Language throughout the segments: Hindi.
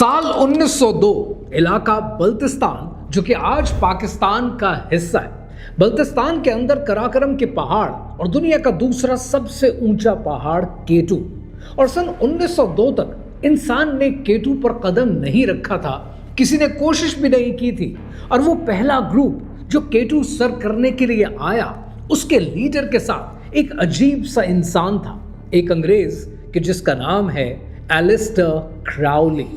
साल 1902 इलाका बल्तिस्तान, जो कि आज पाकिस्तान का हिस्सा है। बल्तिस्तान के अंदर कराकरम के पहाड़ और दुनिया का दूसरा सबसे ऊंचा पहाड़ केटू। और सन 1902 तक इंसान ने केटू पर कदम नहीं रखा था, किसी ने कोशिश भी नहीं की थी। और वो पहला ग्रुप जो केटू सर करने के लिए आया, उसके लीडर के साथ एक अजीब सा इंसान था, एक अंग्रेज कि जिसका नाम है एलिस्टर क्राउली।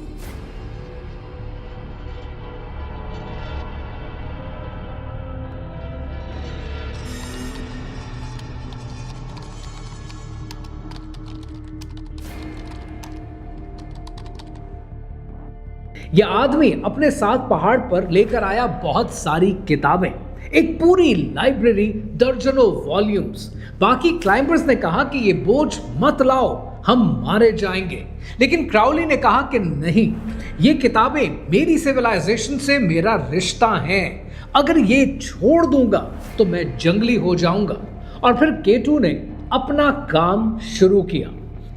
यह आदमी अपने साथ पहाड़ पर लेकर आया बहुत सारी किताबें, एक पूरी लाइब्रेरी, दर्जनों वॉल्यूम्स। बाकी क्लाइंबर्स ने कहा कि ये बोझ मत लाओ, हम मारे जाएंगे। लेकिन क्राउली ने कहा कि नहीं, ये किताबें मेरी सिविलाइजेशन से मेरा रिश्ता है, अगर ये छोड़ दूंगा तो मैं जंगली हो जाऊंगा। और फिर केटू ने अपना काम शुरू किया।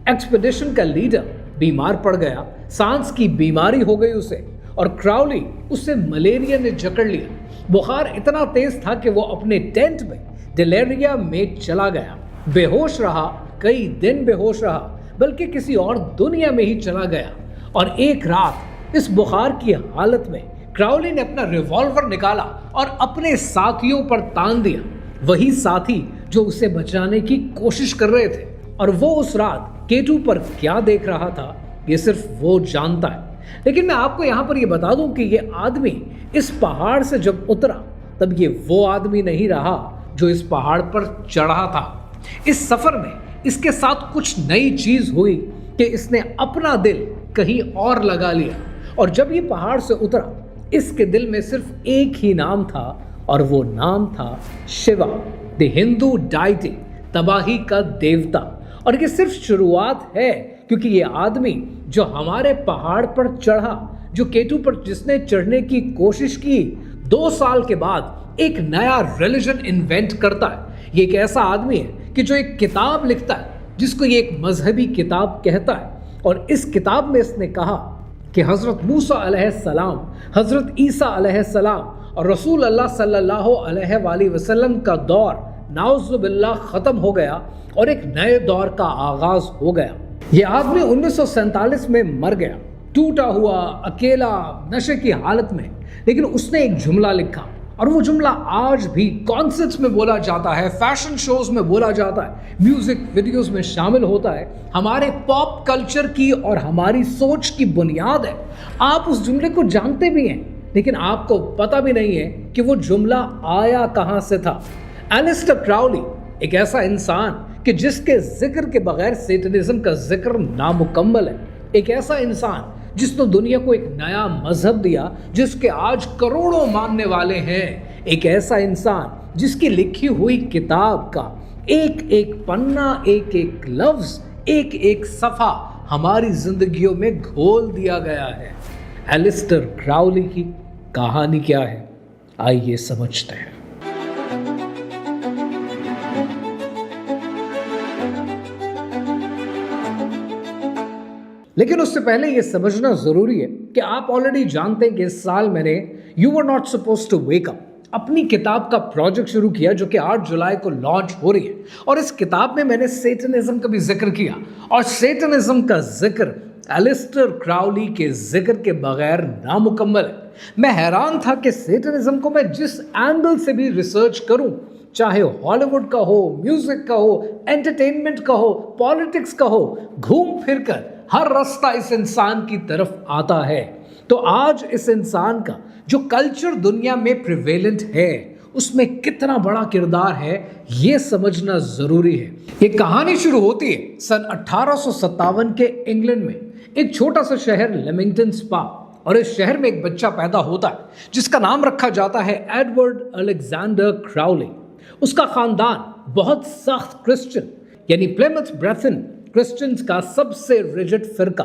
एक्सपीडिशन का लीडर बीमार पड़ गया, सांस की बीमारी हो गई उसे, और क्राउली उसे मलेरिया ने जकड़ लिया। बुखार इतना तेज था कि वो अपने टेंट में डिलेरिया में चला गया। बेहोश रहा, कई दिन बेहोश रहा, बल्कि किसी और दुनिया में ही चला गया। और एक रात इस बुखार की हालत में क्राउली ने अपना रिवॉल्वर निकाला और अपने साथियों पर तान दिया, वही साथी जो उसे बचाने की कोशिश कर रहे थे। और वो उस रात केटू पर क्या देख रहा था, ये सिर्फ वो जानता है। लेकिन मैं आपको यहां पर ये बता दूं कि ये आदमी इस पहाड़ से जब उतरा, तब ये वो आदमी नहीं रहा जो इस पहाड़ पर चढ़ा था। इस सफर में इसके साथ कुछ नई चीज हुई कि इसने अपना दिल कहीं और लगा लिया। और जब ये पहाड़ से उतरा, इसके दिल में सिर्फ एक ही नाम था, और वो नाम था शिवा, द हिंदू डाइटी, तबाही का देवता। और ये सिर्फ शुरुआत है, क्योंकि ये आदमी जो हमारे पहाड़ पर चढ़ा, जो केटू पर जिसने चढ़ने की कोशिश की, 2 साल के बाद एक नया रिलीजन इन्वेंट करता है। ये एक ऐसा आदमी है कि जो एक किताब लिखता है, जिसको ये एक मजहबी किताब कहता है। और इस किताब में इसने कहा कि हजरत मूसा अलैहिस्सलाम, हजरत ईसा अलैहिस्सलाम और रसूल अल्लाह सल्लल्लाहु अलैहि वसल्लम का दौर नाउज़ुबिल्लाह खत्म हो गया और एक नए दौर का आगाज हो गया। यह आदमी 1947 में मर गया, टूटा हुआ, अकेला, नशे की हालत में। लेकिन उसने एक जुमला लिखा, और वो जुमला आज भी कॉन्सर्ट्स में बोला जाता है, फैशन शोज में बोला जाता है, म्यूजिक वीडियोस में शामिल होता है, हमारे पॉप कल्चर की और हमारी सोच की बुनियाद है। आप उस जुमले को जानते भी हैं, लेकिन आपको पता भी नहीं है कि वो जुमला आया कहां से था। एलिस्टर क्राउली एक ऐसा इंसान कि जिसके जिक्र के बगैर सेटनिज्म का जिक्र नामुकम्मल है। एक ऐसा इंसान जिसने दुनिया को एक नया मजहब दिया, जिसके आज करोड़ों मानने वाले हैं। एक ऐसा इंसान जिसकी लिखी हुई किताब का एक एक पन्ना, एक एक लफ्ज, एक एक सफा हमारी जिंदगियों में घोल दिया गया है। एलिस्टर क्राउली की कहानी क्या है, आइए समझते हैं। लेकिन उससे पहले यह समझना जरूरी है कि आप ऑलरेडी जानते हैं कि इस साल मैंने you were not supposed to wake up अपनी किताब का प्रोजेक्ट शुरू किया, जो कि 8 जुलाई को लॉन्च हो रही है। और इस किताब में मैंने सेटनिज्म का भी जिक्र किया, और सेटनिज्म का जिक्र एलिस्टर क्राउली के जिक्र के बगैर नामुकम्मल है। मैं हैरान था कि सेटनिज्म को मैं जिस एंगल से भी रिसर्च करूं, चाहे हॉलीवुड का हो, म्यूजिक का हो, एंटरटेनमेंट का हो, पॉलिटिक्स का हो, घूम फिर कर हर रास्ता इस इंसान की तरफ आता है। तो आज इस इंसान का जो कल्चर दुनिया में प्रिवेलेंट है, उसमें कितना बड़ा किरदार है, यह समझना जरूरी है। ये कहानी शुरू होती है सन 1857 के इंग्लैंड में, एक छोटा सा शहर लेमिंगटन स्पा। और इस शहर में एक बच्चा पैदा होता है जिसका नाम रखा जाता है एडवर्ड अलेक्जेंडर क्राउली। उसका खानदान बहुत सख्त क्रिश्चियन, यानी प्लिमथ ब्रेथन क्रिश्चियंस का सबसे रिजिड फिरका।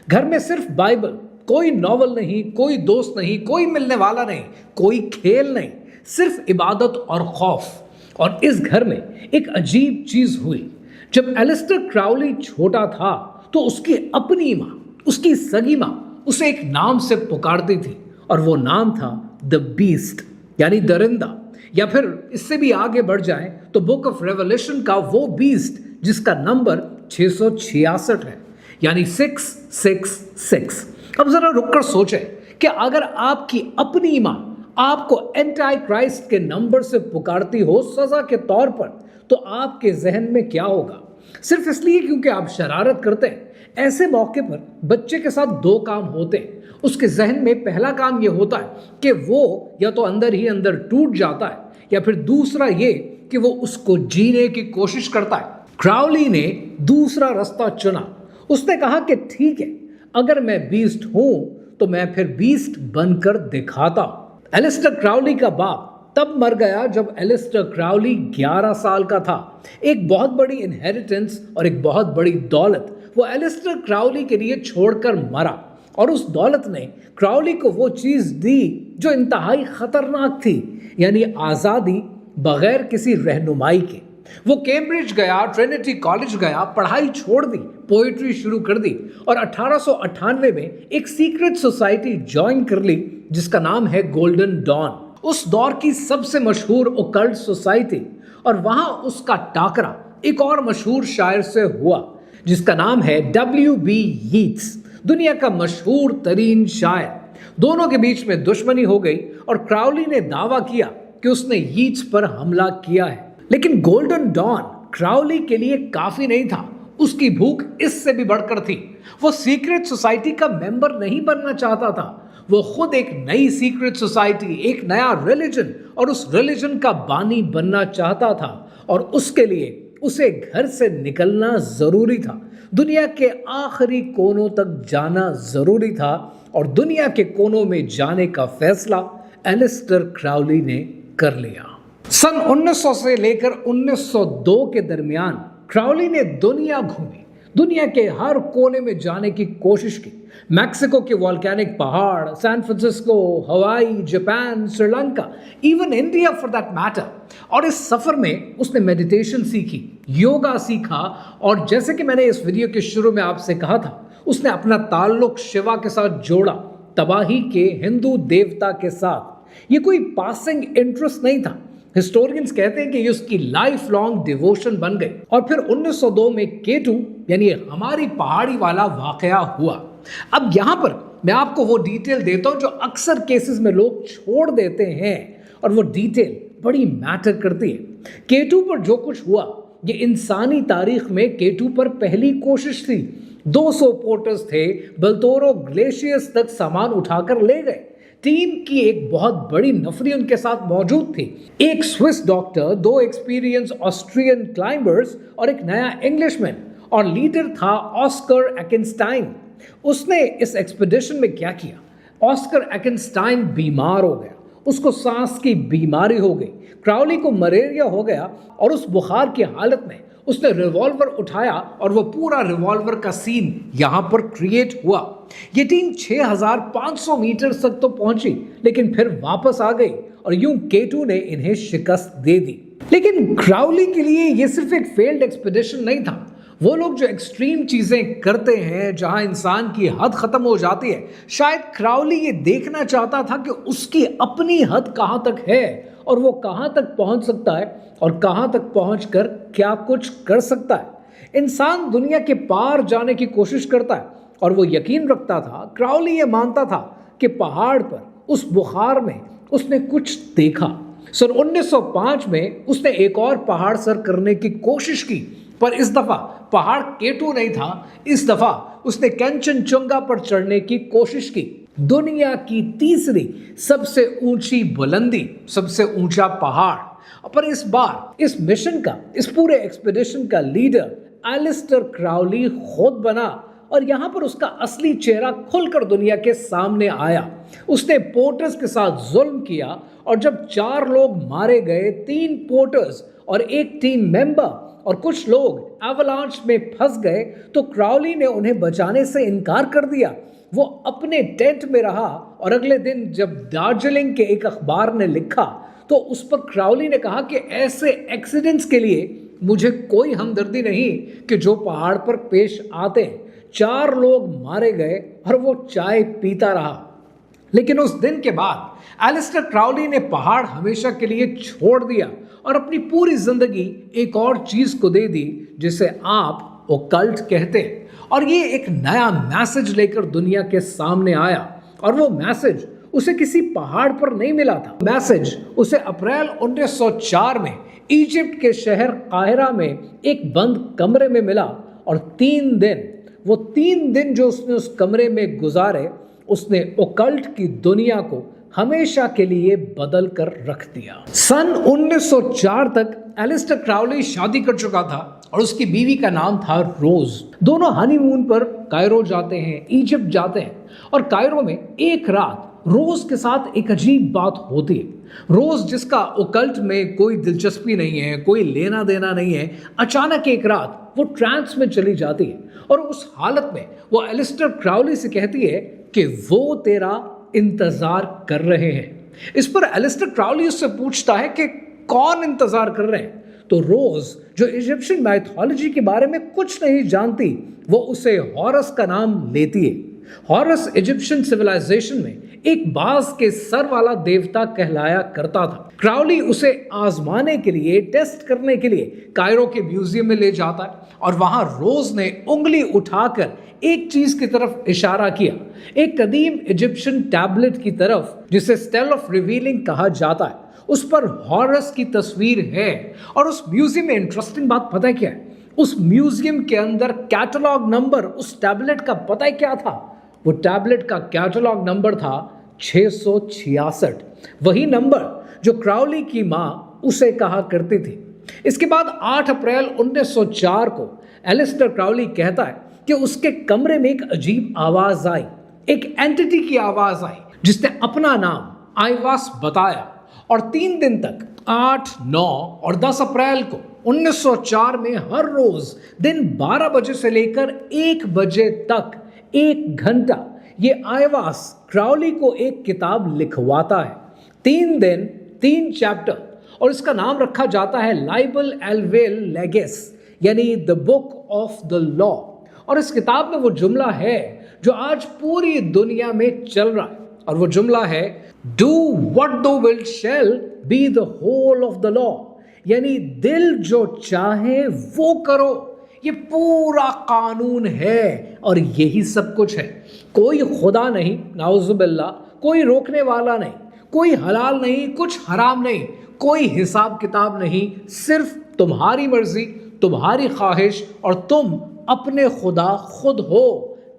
घर में सिर्फ बाइबल, कोई नॉवल नहीं, कोई दोस्त नहीं, कोई मिलने वाला नहीं, कोई खेल नहीं, सिर्फ इबादत और खौफ। और इस घर में एक अजीब चीज हुई। जब एलिस्टर क्राउली छोटा था तो उसकी अपनी माँ, उसकी सगी माँ उसे एक नाम से पुकारती थी और वो नाम था द बीस्ट, यानी दरिंदा। या फिर इससे भी आगे बढ़ जाए तो बुक ऑफ रेवलेशन का वो बीस्ट जिसका नंबर 666 है, यानी 666। अब जरा रुककर सोचें कि अगर आपकी अपनी मां आपको एंटी क्राइस्ट के नंबर से पुकारती हो सजा के तौर पर, तो आपके जहन में क्या होगा? सिर्फ इसलिए क्योंकि आप शरारत करते हैं। ऐसे मौके पर बच्चे के साथ दो काम होते हैं। उसके जहन में पहला काम यह होता है कि वो या तो अंदर ही अंदर टूट जाता है, या फिर दूसरा ये कि वो उसको जीने की कोशिश करता है। क्राउली ने दूसरा रास्ता चुना। उसने कहा कि ठीक है, अगर मैं बीस्ट हूं तो मैं फिर बीस्ट बनकर दिखाता हूं। एलिस्टर क्राउली का बाप तब मर गया जब एलिस्टर क्राउली 11 साल का था। एक बहुत बड़ी इनहेरिटेंस और एक बहुत बड़ी दौलत वो एलिस्टर क्राउली के लिए छोड़कर मरा, और उस दौलत ने क्राउली को वो चीज दी जो इंतहाई खतरनाक थी, यानी आजादी बगैर किसी रहनुमाई के। वो कैम्ब्रिज गया, ट्रिनिटी कॉलेज गया, पढ़ाई छोड़ दी, पोइट्री शुरू कर दी और 1898 में एक सीक्रेट सोसाइटी ज्वाइन कर ली जिसका नाम है गोल्डन डॉन, उस दौर की सबसे मशहूर ओकल्ट सोसाइटी। और वहां उसका टाकरा एक और मशहूर शायर से हुआ जिसका नाम है W.B. यीट्स, दुनिया का मशहूर तरीन शायर। दोनों के बीच में दुश्मनी हो गई और क्राउली ने दावा किया कि उसने यीट्स पर हमला किया है। लेकिन गोल्डन डॉन क्राउली के लिए काफी नहीं था, उसकी भूख इससे भी बढ़कर थी। वो सीक्रेट सोसाइटी का मेंबर नहीं बनना चाहता था, वो खुद एक नई सीक्रेट सोसाइटी, एक नया रिलीजन और उस रिलीजन का बानी बनना चाहता था। और उसके लिए उसे घर से निकलना जरूरी था, दुनिया के आखिरी कोनों तक जाना जरूरी था। और दुनिया के कोनों में जाने का फैसला एलिस्टर क्राउली ने कर लिया। सन 1900 से लेकर 1902 के दरमियान क्राउली ने दुनिया घूमी, दुनिया के हर कोने में जाने की कोशिश की। मैक्सिको के वॉल्केनिक पहाड़, सैन फ्रांसिस्को, हवाई, Japan, Sri Lanka, even India for that matter. और इस सफर में उसने मेडिटेशन सीखी, योगा सीखा, और जैसे कि मैंने इस वीडियो के शुरू में आपसे कहा था, उसने अपना ताल्लुक शिवा के साथ जोड़ा, तबाही के हिंदू देवता के साथ। ये कोई पासिंग इंटरेस्ट नहीं था, हिस्टोरियंस कहते हैं कि ये उसकी लाइफ लॉन्ग डिवोशन बन गई। और फिर 1902 में K2 यानी हमारी पहाड़ी वाला वाकया हुआ। अब यहां पर मैं आपको वो डिटेल देता हूं जो अक्सर केसेस में लोग छोड़ देते हैं, और वो डिटेल बड़ी मैटर करती है। K2 पर जो कुछ हुआ ये इंसानी तारीख में K2 पर पहली कोशिश थी। 200 पोर्टर्स थे, बल्तोरो ग्लेशियर्स तक सामान उठाकर ले गए। टीम की एक बहुत बड़ी नफरी उनके साथ मौजूद थी, एक Swiss doctor, 2 experience Austrian climbers और एक नया इंग्लिशमैन, और लीडर था ऑस्कर एकेनस्टाइन। उसने इस एक्सपीडिशन में क्या किया? ऑस्कर एकेनस्टाइन बीमार हो गया, उसको सांस की बीमारी हो गई, क्राउली को मलेरिया हो गया, और उस बुखार की हालत में उसने रिवॉल्वर उठाया और वो पूरा रिवॉल्वर का सीन यहां पर क्रिएट हुआ। ये टीम 6500 मीटर तक तो पहुंची, लेकिन फिर वापस आ गई और यूं K2 ने इन्हें शिकस्त दे दी। लेकिन क्राउली के लिए ये सिर्फ एक फेल्ड एक्सपीडिशन नहीं था। वो लोग जो एक्सट्रीम चीजें करते हैं, जहां इंसान की हद खत्म हो जाती है, शायद क्राउली ये देखना चाहता था कि उसकी अपनी हद कहां तक है और वो कहां तक पहुंच सकता है और कहां तक पहुंचकर क्या कुछ कर सकता है। इंसान दुनिया के पार जाने की कोशिश करता है, और वो यकीन रखता था, क्राउली ये मानता था कि पहाड़ पर उस बुखार में उसने कुछ देखा। सन 1905 में उसने एक और पहाड़ सर करने की कोशिश की, पर इस दफा पहाड़ K2 नहीं था, इस दफा उसने कंचनजुंगा पर चढ़ने की कोशिश की। दुनिया की तीसरी सबसे ऊंची बुलंदी, सबसे ऊंचा पहाड़। पर इस बार इस मिशन का, इस पूरे एक्सपीडिशन का लीडर एलिस्टर क्राउली खुद बना, और यहां पर उसका असली चेहरा खुलकर दुनिया के सामने आया। उसने पोर्टर्स के साथ जुल्म किया, और जब 4 लोग मारे गए, 3 पोर्टर्स और एक टीम मेंबर और कुछ लोग एवलांच में फंस गए, तो क्राउली ने उन्हें बचाने से इनकार कर दिया। वो अपने टेंट में रहा, और अगले दिन जब दार्जिलिंग के एक अखबार ने लिखा तो उस पर क्राउली ने कहा कि ऐसे एक्सीडेंट्स के लिए मुझे कोई हमदर्दी नहीं कि जो पहाड़ पर पेश आते हैं। 4 लोग मारे गए और वो चाय पीता रहा। लेकिन उस दिन के बाद एलिस्टर क्राउली ने पहाड़ हमेशा के लिए छोड़ दिया और अपनी पूरी जिंदगी एक और चीज को दे दी जिसे आप ओकल्ट कहते हैं। और ये एक नया मैसेज लेकर दुनिया के सामने आया, और वो मैसेज उसे किसी पहाड़ पर नहीं मिला था। मैसेज उसे अप्रैल 1904 में इजिप्ट के शहर काहिरा में एक बंद कमरे में मिला, और 3 दिन जो उसने उस कमरे में गुजारे, उसने ओकल्ट की दुनिया को हमेशा के लिए बदल कर रख दिया। सन 1904 तक एलिस्टर क्राउली शादी कर चुका था और उसकी बीवी का नाम था रोज। दोनों हनीमून पर कायरो जाते हैं, इजिप्ट जाते हैं, और कायरो में एक रात रोज के साथ एक अजीब बात होती है। रोज, जिसका ओकल्ट में कोई दिलचस्पी नहीं है, कोई लेना देना नहीं है, अचानक एक रात वो ट्रांस में चली जाती है और उस हालत में वो एलिस्टर क्राउली से कहती है कि वो तेरा इंतजार कर रहे हैं। इस पर एलिस्टर क्राउली उससे पूछता है कि कौन इंतजार कर रहे हैं? तो रोज, जो इजिप्शियन माइथोलॉजी के बारे में कुछ नहीं जानती, वो उसे हॉरस का नाम लेती है। हॉरस इजिप्शियन सिविलाइजेशन में एक बाज के सर वाला देवता कहलाया करता था। क्राउली उसे आजमाने के लिए, टेस्ट करने के लिए कायरो के म्यूजियम में ले जाता है, और वहां रोज ने उंगली उठाकर एक चीज की तरफ इशारा किया, एक कदीम इजिप्शियन टैबलेट की तरफ जिसे स्टेल ऑफ रिवीलिंग कहा जाता है। उस पर हॉरस की तस्वीर है, और उस म्यूजियम में इंटरेस्टिंग बात पता है क्या है? उस म्यूजियम के अंदर कैटलॉग नंबर उस टैबलेट का पता है क्या था? वो टैबलेट का कैटलॉग नंबर था 666, वही नंबर जो क्राउली की मां उसे कहा करती थी। इसके बाद 8 अप्रैल 1904 को एलिस्टर क्राउली कहता है कि उसके कमरे में एक अजीब आवाज आई, एक एंटिटी की आवाज आई जिसने अपना नाम आइवास बताया, और 3 दिन तक 8, 9 और 10 अप्रैल को 1904 में हर रोज दिन 12 बजे से लेकर 1 बजे तक 1 घंटा ये आइवास क्राउली को एक किताब लिखवाता है। 3 दिन 3 चैप्टर, और इसका नाम रखा जाता है लाइबल एल्वेल लेगेस, यानी the book of the law. और इस किताब में वो जुमला है जो आज पूरी दुनिया में चल रहा है, और वो जुमला है do what thou will shall be the whole of the law, यानी दिल जो चाहे वो करो। ये पूरा कानून है और यही सब कुछ है। कोई खुदा नहीं, नाउजुबिल्लाह, कोई रोकने वाला नहीं, कोई हलाल नहीं, कुछ हराम नहीं, कोई हिसाब किताब नहीं, सिर्फ तुम्हारी मर्जी, तुम्हारी ख्वाहिश, और तुम अपने खुदा खुद हो।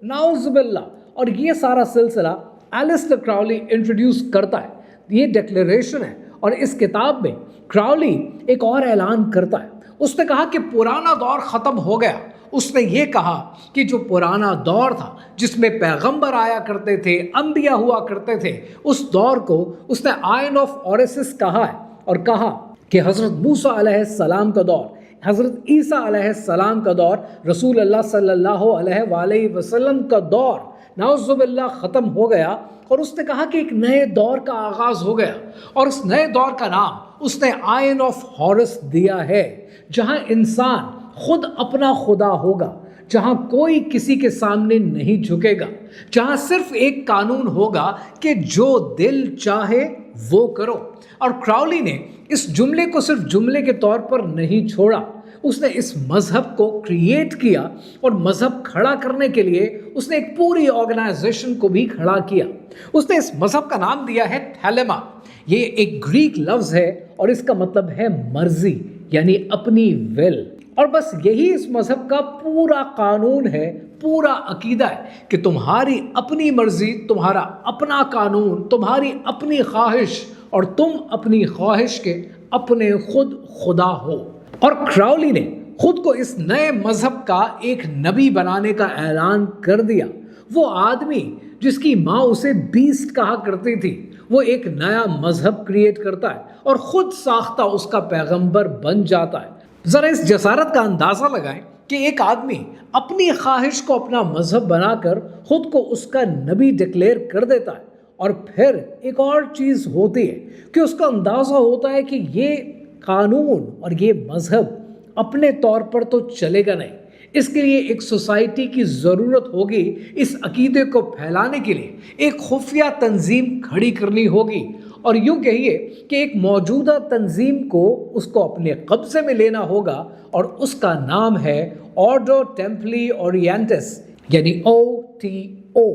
नाउजुबिल्लाह। और ये सारा सिलसिला एलिस्टर क्राउली इंट्रोड्यूस करता है, ये डिक्लेरेशन है। और इस किताब में क्राउली एक और ऐलान करता है। उसने कहा कि पुराना दौर ख़त्म हो गया। उसने ये कहा कि जो पुराना दौर था जिसमें पैगंबर आया करते थे, अंबिया हुआ करते थे, उस दौर को उसने आयन ऑफ ओरेसिस कहा है, और कहा कि हज़रत मूसा अलैहिस्सलाम का दौर, हज़रत ईसा अलैहिस्सलाम का दौर, रसूल अल्लाह सल्लल्लाहु अलैहि वसल्लम का दौर नाउज़ुबिल्लाह ख़त्म हो गया। और उसने कहा कि एक नए दौर का आगाज़ हो गया, और उस नए दौर का नाम उसने आयन ऑफ हॉरस दिया है, जहां इंसान खुद अपना खुदा होगा, जहां कोई किसी के सामने नहीं झुकेगा, जहां सिर्फ एक कानून होगा कि जो दिल चाहे वो करो। और क्राउली ने इस जुमले को सिर्फ जुमले के तौर पर नहीं छोड़ा, उसने इस मजहब को क्रिएट किया, और मजहब खड़ा करने के लिए उसने एक पूरी ऑर्गेनाइजेशन को भी खड़ा किया। उसने इस मजहब का नाम दिया है थैलेमा। ये एक ग्रीक लफ्ज है और इसका मतलब है मर्जी, यानी अपनी विल। और बस यही इस मजहब का पूरा कानून है, पूरा अकीदा है कि तुम्हारी अपनी मर्जी, तुम्हारा अपना कानून, तुम्हारी अपनी ख्वाहिश, और तुम अपनी ख्वाहिश के अपने खुद खुदा हो। और क्राउली ने खुद को इस नए मजहब का एक नबी बनाने का ऐलान कर दिया। वो आदमी जिसकी माँ उसे बीस्ट कहा करती थी, वो एक नया मजहब क्रिएट करता है और खुद साख्ता उसका पैगंबर बन जाता है। जरा इस जसारत का अंदाजा लगाएं कि एक आदमी अपनी ख्वाहिश को अपना मजहब बनाकर खुद को उसका नबी डिक्लेयर कर देता है, और फिर एक और चीज़ होती है कि उसका अंदाज़ा होता है कि ये कानून और ये मजहब अपने तौर पर तो चलेगा नहीं, इसके लिए एक सोसाइटी की ज़रूरत होगी। इस अकीदे को फैलाने के लिए एक खुफिया तंजीम खड़ी करनी होगी, और यूं कहिए कि एक मौजूदा तंजीम को उसको अपने कब्जे में लेना होगा, और उसका नाम है ऑर्डो टेम्पली ओरिएंटस, यानी OTO।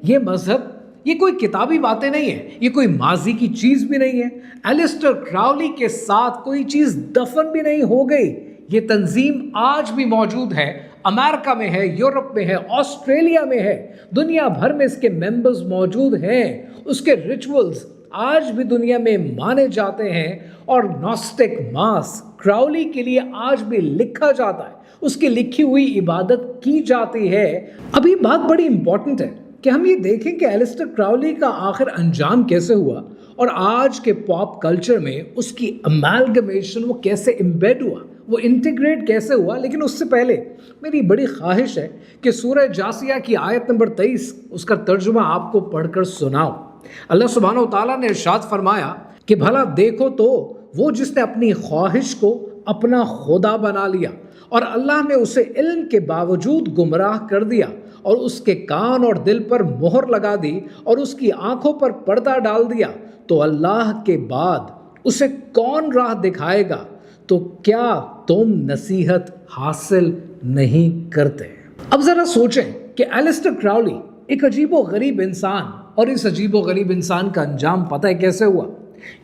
ये मजहब, ये कोई किताबी बातें नहीं है, ये कोई माजी की चीज भी नहीं है। एलिस्टर क्राउली के साथ कोई चीज दफन भी नहीं हो गई। ये तंजीम आज भी मौजूद है, अमेरिका में है, यूरोप में है, ऑस्ट्रेलिया में है, दुनिया भर में इसके मेंबर्स मौजूद हैं। उसके रिचुअल्स आज भी दुनिया में माने जाते हैं, और नॉस्टिक मास क्राउली के लिए आज भी लिखा जाता है, उसकी लिखी हुई इबादत की जाती है। अभी बात बड़ी इंपॉर्टेंट है कि हम ये देखें कि एलिस्टर क्राउली का आखिर अंजाम कैसे हुआ, और आज के पॉप कल्चर में उसकी अमैलगमेशन वो कैसे इम्बेड हुआ, वो इंटीग्रेट कैसे हुआ। लेकिन उससे पहले मेरी बड़ी ख्वाहिश है कि सूरह जासिया की आयत नंबर 23 उसका तर्जुमा आपको पढ़कर सुनाओ। अल्लाह सुब्हानहू तआला ने इरशाद फरमाया कि भला देखो तो वो जिसने अपनी ख्वाहिश को अपना खुदा बना लिया, और अल्लाह ने उसे इल्म के बावजूद गुमराह कर दिया, और उसके कान और दिल पर मोहर लगा दी, और उसकी आंखों पर पर्दा डाल दिया, तो अल्लाह के बाद उसे कौन राह दिखाएगा? तो क्या तुम नसीहत हासिल नहीं करते? अब जरा सोचें कि एलिस्टर क्राउली एक अजीबो गरीब इंसान, और इस अजीबो गरीब इंसान का अंजाम पता है कैसे हुआ?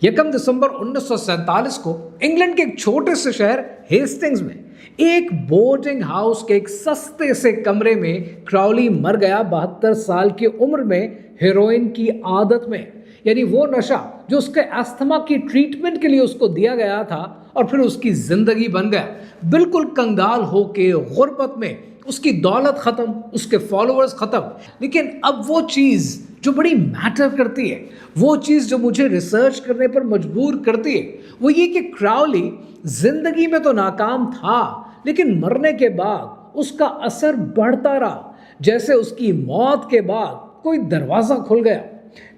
1 दिसंबर 1947 को इंग्लैंड के एक छोटे से शहर हेस्टिंग्स में एक बोर्डिंग हाउस के एक सस्ते से कमरे में क्राउली मर गया, 72 साल की उम्र में, हेरोइन की आदत में। यानी वो नशा जो उसके अस्थमा की ट्रीटमेंट के लिए उसको दिया गया था, और फिर उसकी जिंदगी बन गया। बिल्कुल कंगाल होके गुर्बत में, उसकी दौलत खत्म, उसके फॉलोअर्स खत्म। लेकिन अब वो चीज़ जो बड़ी मैटर करती है, वो चीज़ जो मुझे रिसर्च करने पर मजबूर करती है, वो ये कि क्राउली जिंदगी में तो नाकाम था, लेकिन मरने के बाद उसका असर बढ़ता रहा, जैसे उसकी मौत के बाद कोई दरवाजा खुल गया।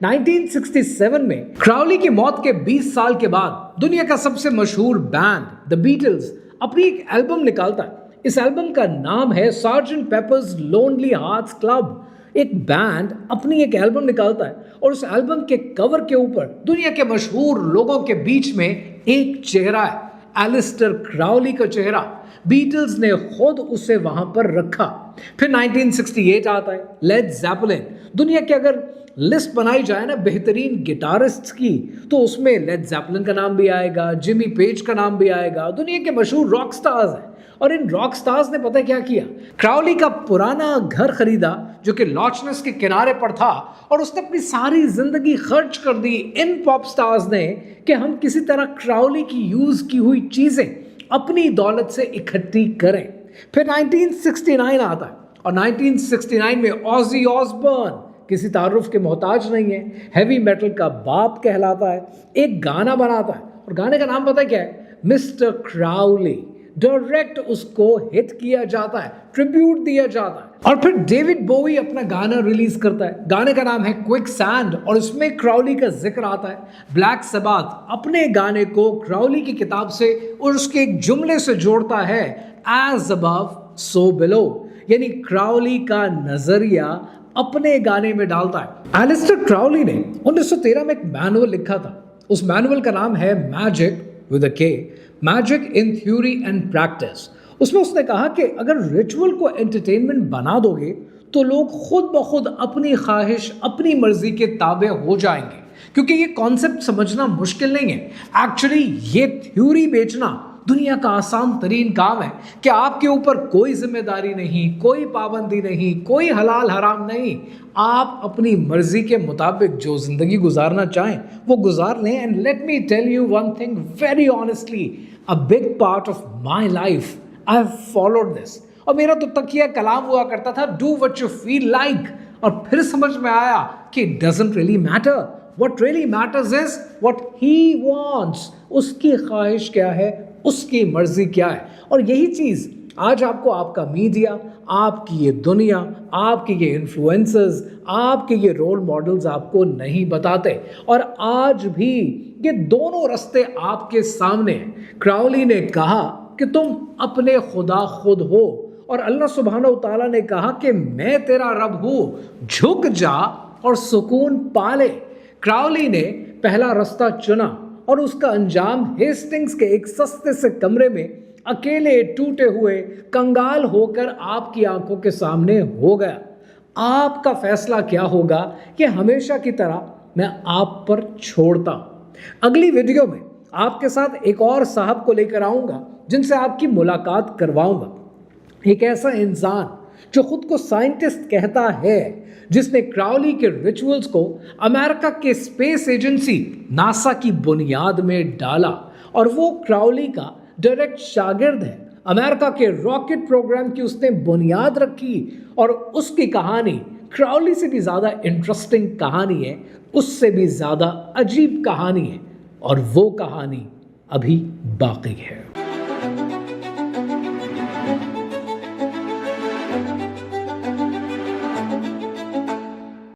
1967 में क्राउली की मौत के 20 साल के बाद दुनिया का सबसे मशहूर बैंड द बीटल्स अपनी एक एल्बम निकालता है। इस एल्बम का नाम है sergeant papers lonely hearts club. एक बैंड अपनी एक एल्बम निकालता है, और उस एल्बम के कवर के ऊपर दुनिया के मशहूर लोगों के बीच में एक चेहरा है, एलिस्टर क्राउली का चेहरा। बीटल्स ने खुद उसे वहां पर रखा। फिर 1968 आता है, लेड ज़ेपेलिन। दुनिया के अगर लिस्ट बनाई जाए ना बेहतरीन गिटारिस्ट्स की, तो उसमें लेड ज़ेपेलिन का नाम भी आएगा, जिमी पेज का नाम भी आएगा। दुनिया के मशहूर रॉक स्टार्स हैं, और इन रॉक स्टार्स ने पता क्या किया? क्राउली का पुराना घर खरीदा जो कि लॉचनेस के किनारे पर था, और उसने अपनी सारी जिंदगी खर्च कर दी इन पॉप स्टार्स ने कि हम किसी तरह क्राउली की यूज की हुई चीजें अपनी दौलत से इकट्ठी करें। फिर 1969 आता है, और 1969 में ऑजी ऑसबर्न किसी तारुफ के मोहताज नहीं है, हैवी मेटल का बाप कहलाता है, एक गाना बनाता है, और गाने का नाम पता क्या है? Mister Crowley. डायरेक्ट उसको हिट किया जाता है, ट्रिब्यूट दिया जाता है। और फिर डेविड बोवी अपना गाना रिलीज करता है, गाने का नाम है क्विक सैंड, और इसमें क्राउली का जिक्र आता है। ब्लैक सबाथ अपने गाने को क्राउली की किताब से और उसके एक जुमले से जोड़ता है, एज अबव सो बिलो, यानी क्राउली का नजरिया अपने गाने में डालता है। एलिस्टर क्राउली ने 1913 में एक मैनुअल लिखा था। उस मैनुअल का नाम है मैजिक विद अ के, magic in theory and practice. उसमें उसने कहा कि अगर रिचुअल को एंटरटेनमेंट बना दोगे तो लोग खुद ब खुद अपनी ख्वाहिश, अपनी मर्जी के ताबे हो जाएंगे, क्योंकि ये कॉन्सेप्ट समझना मुश्किल नहीं है। एक्चुअली ये थ्योरी बेचना दुनिया का आसान तरीन काम है कि आपके ऊपर कोई जिम्मेदारी नहीं, कोई पाबंदी नहीं, कोई हलाल हराम नहीं। आप अपनी मर्जी के मुताबिक जो जिंदगी गुजारना चाहें वो गुजार लें। And let me tell you one thing very honestly, a big part of my life I have followed this. और मेरा तो तकिया कलाम हुआ करता था, do what you feel like. और फिर समझ में आया कि it doesn't really matter, what really matters is what he wants. उसकी ख्वाहिश क्या है, उसकी मर्जी क्या है। और यही चीज आज आपको आपका मीडिया, आपकी ये दुनिया, आपके ये इन्फ्लुएंसर्स, आपके ये रोल मॉडल्स आपको नहीं बताते। और आज भी ये दोनों रास्ते आपके सामने हैं। क्राउली ने कहा कि तुम अपने खुदा खुद हो, और अल्लाह सुब्हानहू तआला ने कहा कि मैं तेरा रब हूं, झुक जा और सुकून पा ले। क्राउली ने पहला रास्ता चुना और उसका अंजाम हेस्टिंग्स के एक सस्ते से कमरे में अकेले टूटे हुए कंगाल होकर आपकी आंखों के सामने हो गया। आपका फैसला क्या होगा ये हमेशा की तरह मैं आप पर छोड़ता हूं। अगली वीडियो में आपके साथ एक और साहब को लेकर आऊंगा जिनसे आपकी मुलाकात करवाऊंगा। एक ऐसा इंसान जो खुद को साइंटिस्ट कहता है, जिसने क्राउली के रिचुअल्स को अमेरिका के स्पेस एजेंसी नासा की बुनियाद में डाला और वो क्राउली का डायरेक्ट शागिर्द है। अमेरिका के रॉकेट प्रोग्राम की उसने बुनियाद रखी और उसकी कहानी क्राउली से भी ज़्यादा इंटरेस्टिंग कहानी है, उससे भी ज़्यादा अजीब कहानी है और वो कहानी अभी बाकी है।